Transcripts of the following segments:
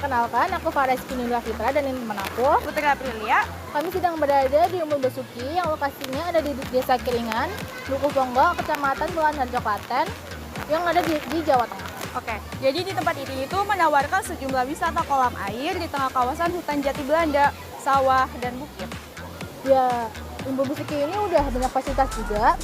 Perkenalkan, aku Fares Kinindra Fitra dan ini teman aku, Putri Aprilia. Kami sedang berada di Umbul Besuki yang lokasinya ada di Desa Kiringan, Dukuh Ponggo, Kecamatan Bulan Harjo, Klaten, yang ada di Jawa Tengah. Oke, jadi di tempat ini itu menawarkan sejumlah wisata kolam air di tengah kawasan hutan jati Belanda, sawah, dan bukit. Ya, Umbul Besuki ini udah banyak fasilitas juga,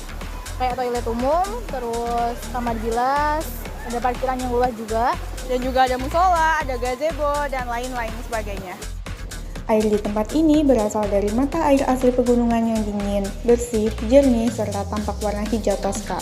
kayak toilet umum, terus kamar bilas, ada parkiran yang luas juga. Dan juga ada musola, ada gazebo, dan lain-lain sebagainya. Air di tempat ini berasal dari mata air asli pegunungan yang dingin, bersih, jernih, serta tampak warna hijau toska.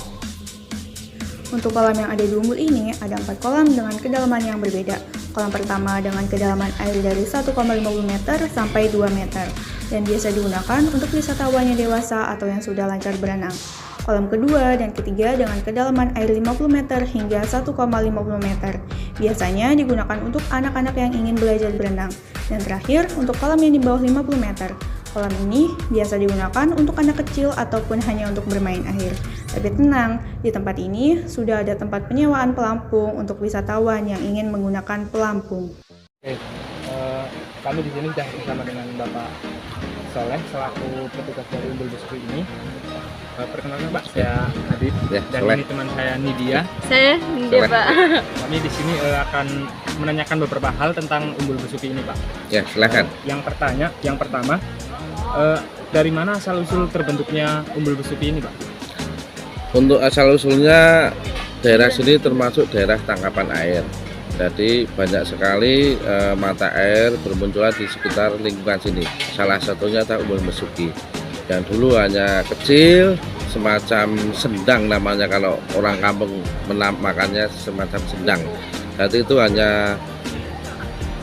Untuk kolam yang ada di Umbul ini, ada 4 kolam dengan kedalaman yang berbeda. Kolam pertama dengan kedalaman air dari 1,50 meter sampai 2 meter, dan biasa digunakan untuk wisatawan yang dewasa atau yang sudah lancar berenang. Kolam kedua dan ketiga dengan kedalaman air 50 meter hingga 1,50 meter. Biasanya digunakan untuk anak-anak yang ingin belajar berenang. Dan terakhir, untuk kolam yang di bawah 50 meter. Kolam ini biasa digunakan untuk anak kecil ataupun hanya untuk bermain air. Tapi tenang, di tempat ini sudah ada tempat penyewaan pelampung untuk wisatawan yang ingin menggunakan pelampung. Oke, kami di sini sudah bersama dengan Bapak Soleh selaku petugas dari Umbul Besuki ini. Perkenalkan Pak, saya Adit dan ini teman saya Nidia. Saya Nidia Pak. Kami di sini akan menanyakan beberapa hal tentang Umbul Besuki ini Pak. Ya, silakan. Yang pertama, dari mana asal usul terbentuknya Umbul Besuki ini Pak? Untuk asal usulnya daerah sini termasuk daerah tangkapan air. Jadi banyak sekali mata air bermunculan di sekitar lingkungan sini. Salah satunya adalah Umbul Besuki. Yang dulu hanya kecil, semacam sendang namanya kalau orang kampung menamakannya semacam sendang. Jadi itu hanya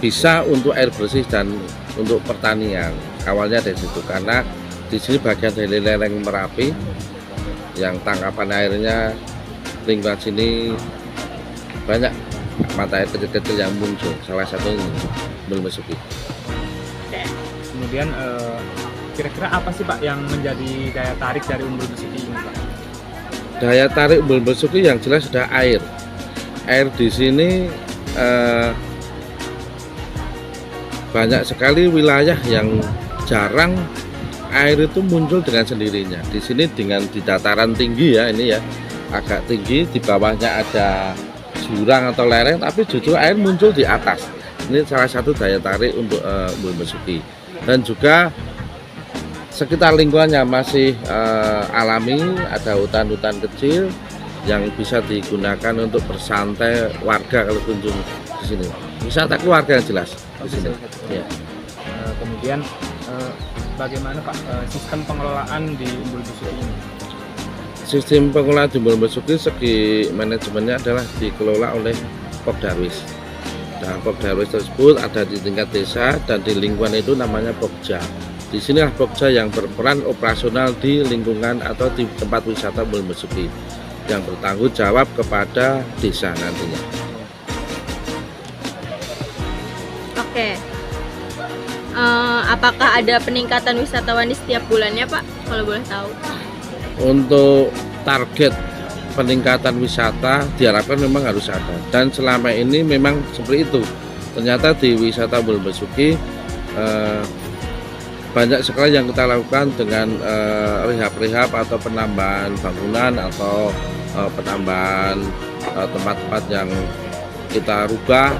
bisa untuk air bersih dan untuk pertanian. Awalnya dari situ karena di sini bagian dari lereng Merapi yang tangkapan airnya lingkungan sini banyak mata air kecil-kecil yang muncul. Salah satunya Umbul Besuki. Kemudian kira-kira apa sih Pak yang menjadi daya tarik dari Umbul Besuki ini Pak? Daya tarik Umbul Besuki yang jelas sudah air. Air di sini banyak sekali wilayah yang jarang air itu muncul dengan sendirinya. Di sini dengan di dataran tinggi ya ini ya, agak tinggi, di bawahnya ada jurang atau lereng, tapi justru air muncul di atas. Ini salah satu daya tarik untuk Umbul Besuki. Dan juga sekitar lingkungannya masih alami, ada hutan-hutan kecil yang bisa digunakan untuk bersantai warga kalau kunjung di sini. Wisata keluarga yang jelas di sini. Ya. Kemudian bagaimana Pak sistem pengelolaan di Umbul Besuki ini? Sistem pengelolaan di Umbul Besuki segi manajemennya adalah dikelola oleh Pokdarwis. Nah, Pokdarwis tersebut ada di tingkat desa dan di lingkungan itu namanya Pokja. Di sinilah Pokja yang berperan operasional di lingkungan atau di tempat wisata Umbul Besuki yang bertanggung jawab kepada desa nantinya. Oke. Apakah ada peningkatan wisatawan di setiap bulannya Pak? Kalau boleh tahu. Untuk target peningkatan wisata diharapkan memang harus ada, dan selama ini memang seperti itu. Ternyata di wisata Umbul Besuki banyak sekali yang kita lakukan dengan rehab-rehab atau penambahan bangunan atau penambahan tempat-tempat yang kita rubah,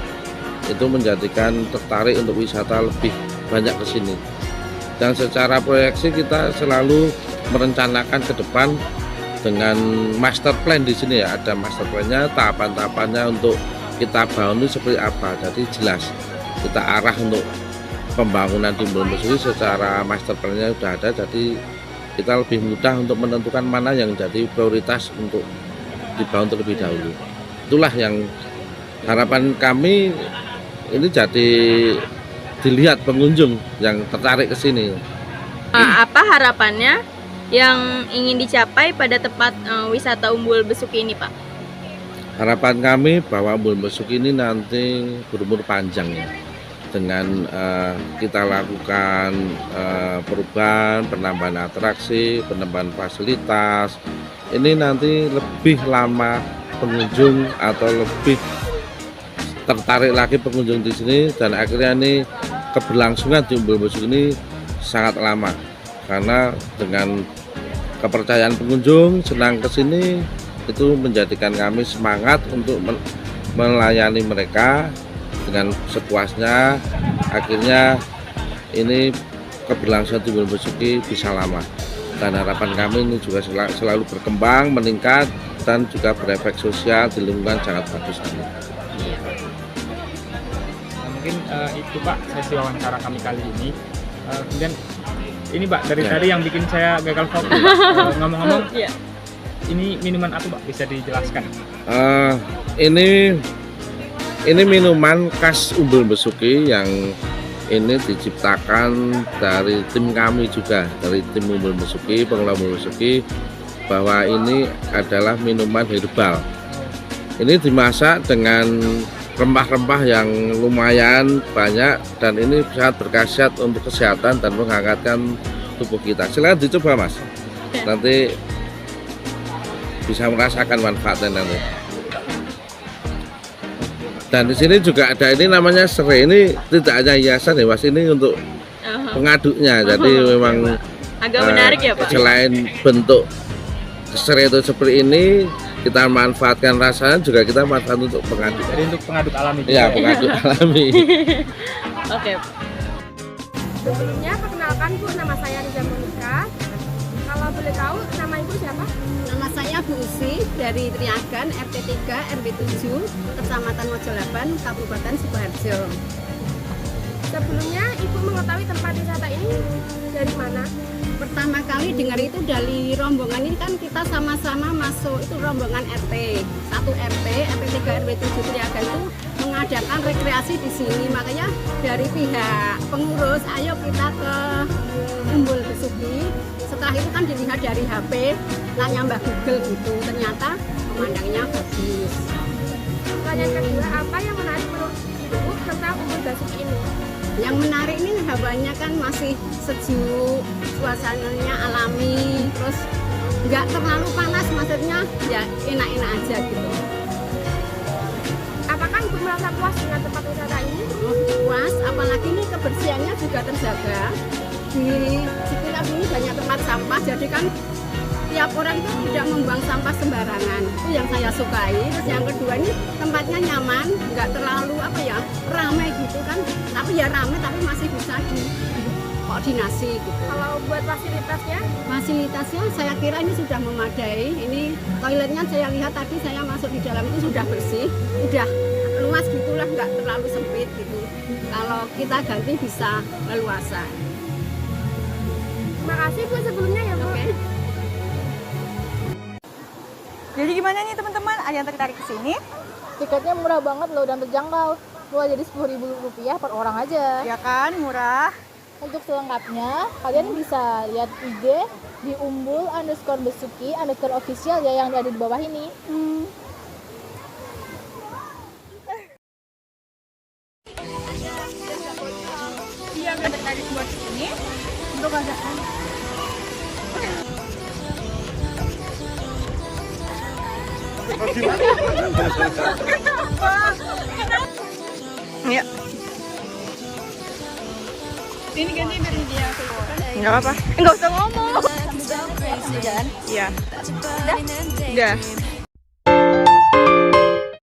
itu menjadikan tertarik untuk wisata lebih banyak ke sini. Dan secara proyeksi kita selalu merencanakan ke depan dengan master plan di sini ya, ada master plan-nya, tahapan-tahapannya untuk kita bangun itu seperti apa. Jadi jelas kita arah untuk pembangunan di Umbul Besuki secara master plan-nya sudah ada, jadi kita lebih mudah untuk menentukan mana yang jadi prioritas untuk dibangun terlebih dahulu. Itulah yang harapan kami ini jadi dilihat pengunjung yang tertarik ke sini. Apa harapannya yang ingin dicapai pada tempat wisata Umbul Besuki ini Pak? Harapan kami bahwa Umbul Besuki ini nanti berumur panjang ya. Dengan kita lakukan perubahan, penambahan atraksi, penambahan fasilitas, ini nanti lebih lama pengunjung atau lebih tertarik lagi pengunjung di sini, dan akhirnya ini keberlangsungan di Umbul Besuk ini sangat lama karena dengan kepercayaan pengunjung senang ke sini itu menjadikan kami semangat untuk melayani mereka dengan sepuasnya. Akhirnya ini keberlangsungan di Umbul Besuk bisa lama, dan harapan kami ini juga selalu berkembang, meningkat, dan juga berefek sosial di lingkungan sangat bagus ini. Mungkin itu Pak sesi wawancara kami kali ini. Kemudian ini Pak dari tadi yang bikin saya gagal fokus. Ngomong-ngomong, ini minuman apa Pak, bisa dijelaskan? Ini minuman khas Umbul Besuki yang ini diciptakan dari tim kami juga, dari tim Umbul Besuki, pengelola Umbul Besuki, bahwa ini adalah minuman herbal. Ini dimasak dengan rempah-rempah yang lumayan banyak, dan ini sangat berkhasiat untuk kesehatan dan menghangatkan tubuh kita. Silakan dicoba Mas, nanti bisa merasakan manfaatnya nanti. Dan di sini juga ada ini namanya serai, ini tidak hanya hiasan ya Mas, ini untuk pengaduknya. Jadi memang agak menarik ya Pak. Selain bentuk serai itu seperti ini, kita manfaatkan rasanya, juga kita manfaatkan untuk pengaduk. Jadi untuk pengaduk alami. Iya, pengaduk alami. Oke. Sebelumnya perkenalkan Bu, nama saya Riza Monika. Kalau boleh tahu nama Ibu siapa? Nama saya Bu Usi dari Triagan, RT 3 RW 7, Kecamatan Mojolaban, Kabupaten Sukoharjo. Sebelumnya Ibu mengetahui tempat wisata ini dari mana? Pertama kali dengar itu dari rombongan ini, kan kita sama-sama masuk itu rombongan RT 1 RT 3 RW 7 Triagan itu mengadakan rekreasi di sini. Makanya dari pihak pengurus, ayo kita ke Umbul Besuki. Setelah itu kan dilihat dari HP, nanya Mbak Google gitu, ternyata pemandangannya bagus. Pertanyaan kedua, apa yang menarik menurut Ibu tentang Umbul Besuki ini? Yang menarik ini hawanya kan masih sejuk, suasananya alami, terus nggak terlalu panas, maksudnya ya enak-enak aja gitu. Apakah Ibu merasa puas dengan tempat wisata ini? Puas, apalagi ini kebersihannya juga terjaga. Di sekitar ini banyak tempat sampah, jadi kan tiap orang itu tidak membuang sampah sembarangan. Itu yang saya sukai. Terus yang kedua, ini tempatnya nyaman, nggak terlalu ramai gitu kan. Tapi ya ramai, tapi masih bisa dikoordinasi gitu. Kalau buat fasilitasnya? Fasilitasnya saya kira ini sudah memadai. Ini toiletnya saya lihat tadi saya masuk di dalam itu sudah bersih, udah luas gitulah, nggak terlalu sempit gitu. Kalau kita ganti bisa leluasa. Terima kasih Bu sebelumnya ya Bu. Oke. Jadi gimana nih teman-teman? Ada yang tertarik ke sini? Tiketnya murah banget loh dan terjangkau. Mulai jadi Rp10.000 per orang aja. Ya kan, murah. Untuk selengkapnya, kalian bisa lihat IG di umbul_besuki_official ya, yang ada di bawah ini. Yang tertarik buat sini? Untuk ada Ya. Ini ganti biar dia keluar. Enggak apa-apa. Enggak usah ngomong. Iya. Udah? Udah.